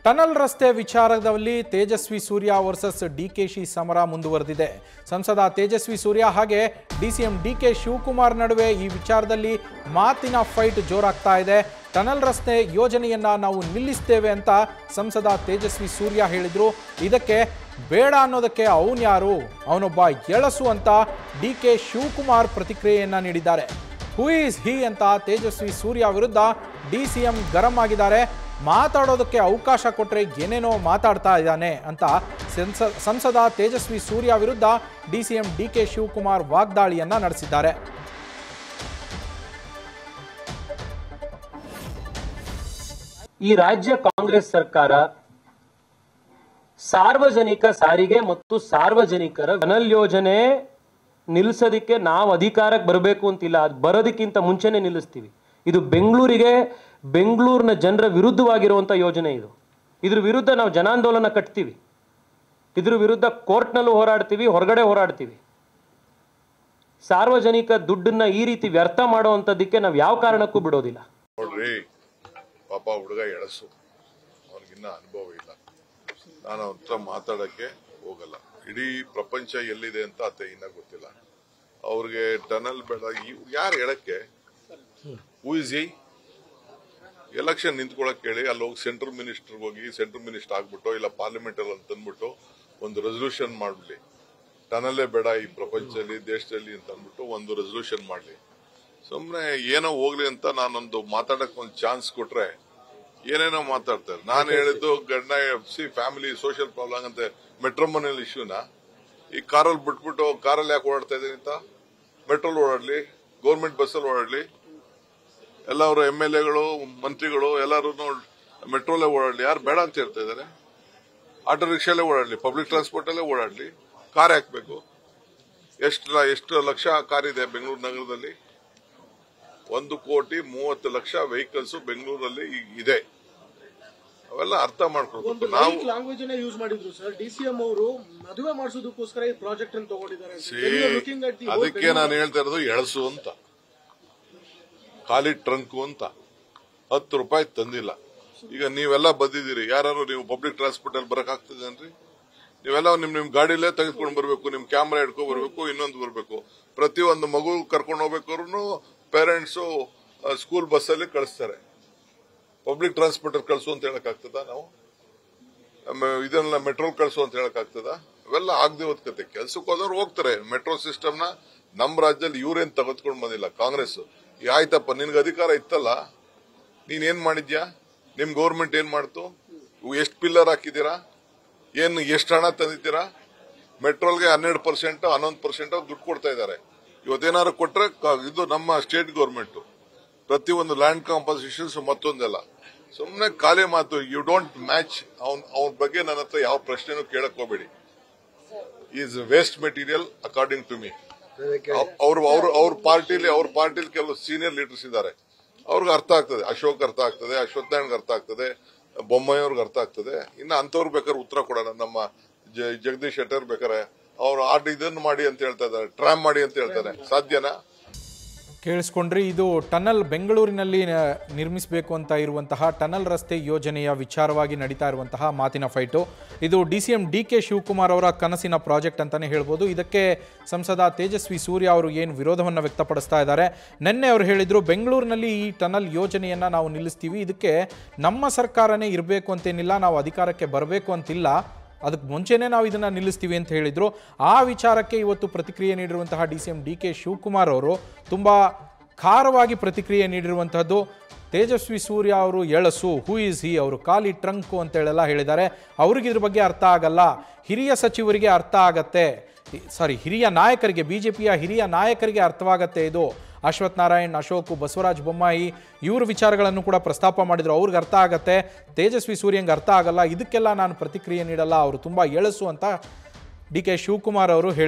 Tunnel ರಸ್ತೆ ವಿಚಾರದಲ್ಲಿ Tejasvi Surya versus DKShi ಸಮರ ಮುಂದುವರೆದಿದೆ. ಸಂಸದ ತೇಜಸ್ವಿ ಸೂರ್ಯ ಹಾಗೆ ಡಿಸಿಎಂ ಡಿಕೆ ಶಿವಕುಮಾರ್ ನಡುವೆ ಈ ವಿಚಾರದಲ್ಲಿ ಮಾತಿನ ಫೈಟ್ ಜೋರಾಗ್ತಾ ಇದೆ. ಟನಲ್ ರಸ್ತೆ ಯೋಜನೆಯನ್ನ ನಾವು ನಿಲ್ಲಿಸ್ತೇವೆ ಅಂತ ಸಂಸದ ತೇಜಸ್ವಿ ಸೂರ್ಯ ಹೇಳಿದ್ರು. ಇದಕ್ಕೆ ಬೇಡ ಅನ್ನೋದಕ್ಕೆ ಅವನ್ಯಾರು, ಅವನೊಬ್ಬ ಎಳಸು ಅಂತ ಡಿಕೆ ಶಿವಕುಮಾರ್ ಪ್ರತಿಕ್ರಿಯೆಯನ್ನ ನೀಡಿದ್ದಾರೆ. ಹೂ ಈಸ್ ಹಿ ಅಂತ ತೇಜಸ್ವಿ ಸೂರ್ಯ ವಿರುದ್ಧ ಡಿಸಿಎಂ ಗರಂ ಆಗಿದ್ದಾರೆ. ಮಾತಾಡೋದಕ್ಕೆ ಅವಕಾಶ ಕೊಟ್ಟರೆ ಏನೇನೋ ಮಾತಾಡ್ತಾ ಇದ್ದಾನೆ ಅಂತ ಸಂಸದ ತೇಜಸ್ವಿ ಸೂರ್ಯ ವಿರುದ್ಧ ಡಿಸಿಎಂ ಡಿಕೆ ಶಿವಕುಮಾರ್ ವಾಗ್ದಾಳಿಯನ್ನ ನಡೆಸಿದ್ದಾರೆ. ಈ ರಾಜ್ಯ ಕಾಂಗ್ರೆಸ್ ಸರ್ಕಾರ ಸಾರ್ವಜನಿಕ ಸಾರಿಗೆ ಮತ್ತು ಸಾರ್ವಜನಿಕರ ಟನಲ್ ಯೋಜನೆ ನಿಲ್ಲಿಸೋದಕ್ಕೆ ನಾವು ಅಧಿಕಾರಕ್ಕೆ ಬರಬೇಕು ಅಂತಿಲ್ಲ, ಅದು ಬರೋದಕ್ಕಿಂತ ಮುಂಚೆನೆ ನಿಲ್ಲಿಸ್ತೀವಿ. ಇದು ಬೆಂಗಳೂರಿನ ಜನರ ವಿರುದ್ಧವಾಗಿರುವಂಥ ಯೋಜನೆ. ಇದ್ರ ವಿರುದ್ಧ ನಾವು ಜನಾಂದೋಲನ ಕಟ್ತೀವಿ. ಇದ್ರ ವಿರುದ್ಧ ಕೋರ್ಟ್ನಲ್ಲೂ ಹೋರಾಡ್ತೀವಿ, ಹೊರಗಡೆ ಹೋರಾಡ್ತೀವಿ. ಸಾರ್ವಜನಿಕ ದುಡ್ಡನ್ನ ಈ ರೀತಿ ವ್ಯರ್ಥ ಮಾಡುವಂಥದ್ದಕ್ಕೆ ನಾವು ಯಾವ ಕಾರಣಕ್ಕೂ ಬಿಡೋದಿಲ್ಲ. ನೋಡ್ರಿ, ಪಾಪ ಹುಡುಗ ಎಳಸು, ಅವನಿಗಿನ್ನ ಅನುಭವ ಇಲ್ಲ. ನಾನು ಅವನ ಹತ್ರ ಮಾತಾಡಕ್ಕೆ ಹೋಗಲ್ಲ. ಇಡೀ ಪ್ರಪಂಚ ಎಲ್ಲಿದೆ ಅಂತ ಆತ ಇನ್ನ ಗೊತ್ತಿಲ್ಲ. ಅವ್ರಿಗೆ ಟನಲ್ ಬೇಡ, ಯಾರು ಹೇಳಕ್ಕೆ? Who is he? ಎಲೆಕ್ಷನ್ ನಿಂತ್ಕೊಳಕ್ ಹೇಳಿ, ಅಲ್ಲಿ ಹೋಗಿ ಸೆಂಟ್ರಲ್ ಮಿನಿಸ್ಟರ್ ಹೋಗಿ ಸೆಂಟ್ರಲ್ ಮಿನಿಸ್ಟರ್ ಆಗ್ಬಿಟ್ಟು ಇಲ್ಲ ಪಾರ್ಲಿಮೆಂಟ್ ಅಲ್ಲಿ ತಂದ್ಬಿಟ್ಟು ಒಂದು ರೆಸಲ್ಯೂಷನ್ ಮಾಡ್ಬಿಡಿ, ಟನಲ್ಲೇ ಬೇಡ ಈ ಪ್ರಪಂಚದಲ್ಲಿ ದೇಶದಲ್ಲಿ ಅಂತ ಅಂದ್ಬಿಟ್ಟು ಒಂದು ರೆಸಲ್ಯೂಷನ್ ಮಾಡ್ಲಿ. ಸುಮ್ನೆ ಏನೋ ಹೋಗ್ಲಿ ಅಂತ ನಾನೊಂದು ಮಾತಾಡಕ್ ಒಂದು ಚಾನ್ಸ್ ಕೊಟ್ರೆ ಏನೇನೋ ಮಾತಾಡ್ತಾರೆ. ನಾನು ಹೇಳಿದ್ದು ಗಂಡ ಫ್ಯಾಮಿಲಿ ಸೋಷಿಯಲ್ ಪ್ರಾಬ್ಲಮ್ ಅಂತ ಮೆಟ್ರೋಮನಿಯಲ್ ಇಶ್ಯೂನ ಈ ಕಾರಲ್ಲಿ ಬಿಟ್ಬಿಟ್ಟು ಕಾರಲ್ಲಿ ಯಾಕೆ ಓಡಾಡ್ತಾ ಇದ್ದೀನಿ ಅಂತ, ಮೆಟ್ರೋಲ್ ಓಡಾಡ್ಲಿ, ಗೌರ್ಮೆಂಟ್ ಬಸ್ಸಲ್ಲಿ ಓಡಾಡ್ಲಿ, ಎಲ್ಲವರು MLAಗಳು ಮಂತ್ರಿಗಳು ಎಲ್ಲರೂ ಮೆಟ್ರೋಲೇ ಓಡಾಡ್ಲಿ. ಯಾರು ಬೇಡ ಅಂತ ಹೇಳ್ತಾ ಇದ್ದಾರೆ? ಆಟೋ ರಿಕ್ಷಾಲೇ ಓಡಾಡ್ಲಿ, ಪಬ್ಲಿಕ್ ಟ್ರಾನ್ಸ್ಪೋರ್ಟ್ ಅಲ್ಲೇ ಓಡಾಡ್ಲಿ. ಕಾರ್ ಹಾಕ್ಬೇಕು. ಎಷ್ಟು ಲಕ್ಷ ಕಾರ್ ಇದೆ ಬೆಂಗಳೂರು ನಗರದಲ್ಲಿ? 1,30,30,00,000 ವೆಹಿಕಲ್ಸ್ ಬೆಂಗಳೂರಲ್ಲಿ ಇದೆ. ಅವೆಲ್ಲ ಅರ್ಥ ಮಾಡ್ಕೊಳ್ಬೇಕು. ನಾವು ಲ್ಯಾಂಗ್ವೇಜ್ ಯೂಸ್ ಮಾಡಿದ್ರು ಸರ್. ಡಿಸಿಎಂ ಅವರು ಮದುವೆ ಮಾಡಿಸೋದಕ್ಕೋಸ್ಕರ ಈ ಪ್ರಾಜೆಕ್ಟ್ ಅನ್ನು ತಗೊಂಡಿದ್ದಾರೆ. ಅದಕ್ಕೆ ನಾನು ಹೇಳ್ತಾ ಇರೋದು ಎಳಸು ಅಂತ, ಖಾಲಿ ಟ್ರಂಕು ಅಂತ. 10 ರೂಪಾಯಿ ತಂದಿಲ್ಲ. ಈಗ ನೀವೆಲ್ಲ ಬಂದಿದ್ದೀರಿ, ಯಾರು ನೀವು ಪಬ್ಲಿಕ್ ಟ್ರಾನ್ಸ್ಪೋರ್ಟ್ ಅಲ್ಲಿ ಬರಕ್ ಆಗ್ತದೇನ್ರಿ? ನೀವೆಲ್ಲ ನಿಮ್ ಗಾಡಿಲೇ ತೆಗೆದುಕೊಂಡು ಬರ್ಬೇಕು, ನಿಮ್ ಕ್ಯಾಮ್ರಾ ಹಿಡ್ಕೊ ಬರ್ಬೇಕು, ಇನ್ನೊಂದು ಬರ್ಬೇಕು. ಪ್ರತಿಯೊಂದು ಮಗು ಕರ್ಕೊಂಡು ಹೋಗ್ಬೇಕಾದ್ರು ಪೇರೆಂಟ್ಸು ಸ್ಕೂಲ್ ಬಸ್ಸಲ್ಲಿ ಕಳಿಸ್ತಾರೆ. ಪಬ್ಲಿಕ್ ಟ್ರಾನ್ಸ್ಪೋರ್ಟ್ ಅಲ್ಲಿ ಕಳಿಸು ಅಂತ ಹೇಳಕ್ ಆಗ್ತದ? ನಾವು ಇದನ್ನೆಲ್ಲ ಮೆಟ್ರೋಲ್ ಕಳಿಸು ಅಂತ ಹೇಳಕ್ ಆಗ್ತದ? ಇವೆಲ್ಲ ಆಗದೆ ಹೋದ್ಕತೆ. ಕೆಲ್ಸಕ್ಕೆ ಹೋದವ್ರು ಹೋಗ್ತಾರೆ. ಮೆಟ್ರೋ ಸಿಸ್ಟಮ್ ನ ನಮ್ ರಾಜ್ಯದಲ್ಲಿ ಇವ್ರೇನ್ ತೆಗೆದುಕೊಂಡು ಬಂದಿಲ್ಲ, ಕಾಂಗ್ರೆಸ್. ಆಯ್ತಪ್ಪ, ನಿನ್ಗೆ ಅಧಿಕಾರ ಇತ್ತಲ್ಲ, ನೀನ್ ಏನ್ ಮಾಡಿದ್ಯಾ? ನಿಮ್ ಗೌರ್ಮೆಂಟ್ ಏನ್ ಮಾಡ್ತು? ಎಷ್ಟು ಪಿಲ್ಲರ್ ಹಾಕಿದೀರಾ? ಎಷ್ಟು ಹಣ ತಂದಿದ್ದೀರಾ? ಮೆಟ್ರೋಲ್ಗೆ 12% 11% ದುಡ್ಡು ಕೊಡ್ತಾ ಇದ್ದಾರೆ. ಇವತ್ತೇನಾದ್ರು ಕೊಟ್ರೆ ಇದು ನಮ್ಮ ಸ್ಟೇಟ್ ಗೌರ್ಮೆಂಟ್. ಪ್ರತಿಯೊಂದು ಲ್ಯಾಂಡ್ ಕಾಂಪನ್ಸೇಷನ್ಸ್ ಮತ್ತೊಂದೆಲ್ಲ ಸುಮ್ಮನೆ ಖಾಲಿ ಮಾತು. You don't match. ಅವನ ಬಗ್ಗೆ ನನ್ನ ಹತ್ರ ಯಾವ ಪ್ರಶ್ನೆನೂ ಕೇಳಕ್ ಹೋಗ್ಬೇಡಿ. Is waste material according to me. ಅವ್ರ ಪಾರ್ಟಿಲಿ ಕೆಲವು ಸೀನಿಯರ್ ಲೀಡರ್ಸ್ ಇದ್ದಾರೆ. ಅವ್ರಿಗೆ ಅರ್ಥ ಆಗ್ತದೆ. ಅಶೋಕ್ ಅರ್ಥ ಆಗ್ತದೆ, ಅಶ್ವತ್ಥನಾರಾಯಣ್ಗೆ ಅರ್ಥ ಆಗ್ತದೆ, ಬೊಮ್ಮಾಯಿ ಅವ್ರಿಗೆ ಅರ್ಥ ಆಗ್ತದೆ. ಇನ್ನು ಅಂತವ್ರು ಬೇಕಾದ್ರೆ ಉತ್ತರ ಕೊಡೋಣ. ನಮ್ಮ ಜಗದೀಶ್ ಶೆಟ್ಟರ್ ಬೇಕಾರೆ ಅವ್ರು ಇದನ್ನು ಮಾಡಿ ಅಂತ ಹೇಳ್ತಾ ಇದ್ದಾರೆ, ಟ್ರಾಮ್ ಮಾಡಿ ಅಂತ ಹೇಳ್ತಾರೆ. ಸಾಧ್ಯನಾ? ಕೇಳಿಸ್ಕೊಂಡ್ರಿ, ಇದು ಟನಲ್ ಬೆಂಗಳೂರಿನಲ್ಲಿ ನಿರ್ಮಿಸಬೇಕು ಅಂತ ಇರುವಂತಹ ಟನಲ್ ರಸ್ತೆ ಯೋಜನೆಯ ವಿಚಾರವಾಗಿ ನಡೀತಾ ಇರುವಂತಹ ಮಾತಿನ ಫೈಟು. ಇದು ಡಿಸಿಎಂ ಡಿಕೆ ಶಿವಕುಮಾರ್ ಅವರ ಕನಸಿನ ಪ್ರಾಜೆಕ್ಟ್ ಅಂತಾನೆ ಹೇಳ್ಬೋದು. ಇದಕ್ಕೆ ಸಂಸದ ತೇಜಸ್ವಿ ಸೂರ್ಯ ಅವರು ಏನು ವಿರೋಧವನ್ನು ವ್ಯಕ್ತಪಡಿಸ್ತಾ ಇದ್ದಾರೆ. ನಿನ್ನೆ ಅವರು ಹೇಳಿದ್ರು, ಬೆಂಗಳೂರಿನಲ್ಲಿ ಈ ಟನಲ್ ಯೋಜನೆಯನ್ನ ನಾವು ನಿಲ್ಲಿಸ್ತೀವಿ, ಇದಕ್ಕೆ ನಮ್ಮ ಸರ್ಕಾರನೇ ಇರಬೇಕು ಅಂತೇನಿಲ್ಲ, ನಾವು ಅಧಿಕಾರಕ್ಕೆ ಬರಬೇಕು ಅಂತಿಲ್ಲ, ಅದಕ್ಕೆ ಮುಂಚೆನೇ ನಾವು ಇದನ್ನ ನಿಲ್ಲಿಸ್ತೀವಿ ಅಂತ ಹೇಳಿದ್ರು. ಆ ವಿಚಾರಕ್ಕೆ ಇವತ್ತು ಪ್ರತಿಕ್ರಿಯೆ ನೀಡಿರುವಂತಹ ಡಿಸಿಎಂ ಡಿಕೆ ಶಿವಕುಮಾರ್ ಅವರು ತುಂಬಾ ಖಾರವಾಗಿ ಪ್ರತಿಕ್ರಿಯೆ ನೀಡಿರುವಂತಹದ್ದು. ತೇಜಸ್ವಿ ಸೂರ್ಯ ಅವರು ಎಳಸು, ಹೂ ಈಸ್ ಹಿ, ಅವರು ಖಾಲಿ ಟ್ರಂಕು ಅಂತೇಳೆಲ್ಲ ಹೇಳಿದ್ದಾರೆ. ಅವ್ರಿಗೆ ಇದ್ರ ಬಗ್ಗೆ ಅರ್ಥ ಆಗಲ್ಲ, ಹಿರಿಯ ಸಚಿವರಿಗೆ ಅರ್ಥ ಆಗತ್ತೆ, ಹಿರಿಯ ನಾಯಕರಿಗೆ, ಬಿಜೆಪಿಯ ಹಿರಿಯ ನಾಯಕರಿಗೆ ಅರ್ಥವಾಗತ್ತೆ ಇದು. ಅಶ್ವತ್ಥನಾರಾಯಣ್, ಅಶೋಕ್, ಬಸವರಾಜ ಬೊಮ್ಮಾಯಿ ಇವ್ರ ವಿಚಾರಗಳನ್ನು ಕೂಡ ಪ್ರಸ್ತಾಪ ಮಾಡಿದ್ರು. ಅವ್ರಿಗೆ ಅರ್ಥ ಆಗತ್ತೆ, ತೇಜಸ್ವಿ ಸೂರ್ಯಂಗೆ ಅರ್ಥ ಆಗಲ್ಲ, ಇದಕ್ಕೆಲ್ಲ ನಾನು ಪ್ರತಿಕ್ರಿಯೆ ನೀಡಲ್ಲ, ಅವರು ತುಂಬಾ ಎಳಸು ಅಂತ ಡಿಕೆ ಶಿವಕುಮಾರ್ ಅವರು